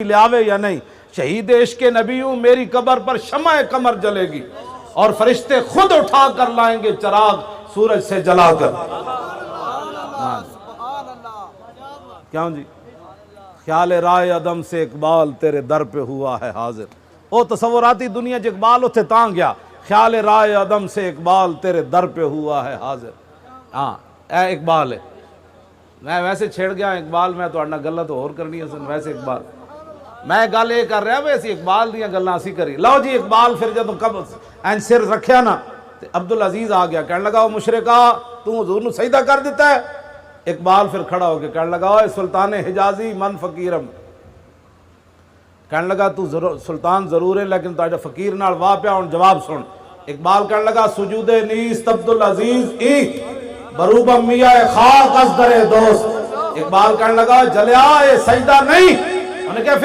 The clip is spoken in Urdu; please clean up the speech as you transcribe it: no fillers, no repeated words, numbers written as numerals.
لے آوے یا نہیں، شہید عشق نبی ہوں، میری قبر پر شمع قمر جلے گی اور فرشتے خود اٹھا کر لائیں گے چراغ سورج سے جلا کر۔ کیوں جی؟ خیال رائے عدم سے اقبال تیرے در پہ ہوا ہے حاضر۔ او تصوراتی دنیا جو اقبال اتھے تاں گیا، خیال رائے عدم سے اقبال تیرے در پہ ہوا ہے حاضر۔ ہاں اے اقبال ہے، میں ویسے چھیڑ گیا اقبال، میں تو اڑنا گلہ تو اور کرنی ہے سن، ویسے اقبال میں گل یہ کر رہا ویسے اقبال دیاں گلاں اسی کری۔ لو جی اقبال پھر جب کب این سر رکھیا نا تے عبدالعزیز آ گیا، کہنے لگا او مشرکا تو حضور نو سجدہ کر دیتا ہے۔ اقبال پھر کھڑا ہو کے کہنے لگا اوے سلطان حجازی من فقیرم، کہنے لگا تو سلطان ضرور ہے لیکن تو فقیر نال واہ پیا، ہن جواب سن۔ اقبال کہنے لگا سجود نیست عبدالعزیز ای بروب میاں خاک از در دوست۔ اقبال کہنے لگا جلیا یہ سجدہ نہیں، انہوں نے کہا پھر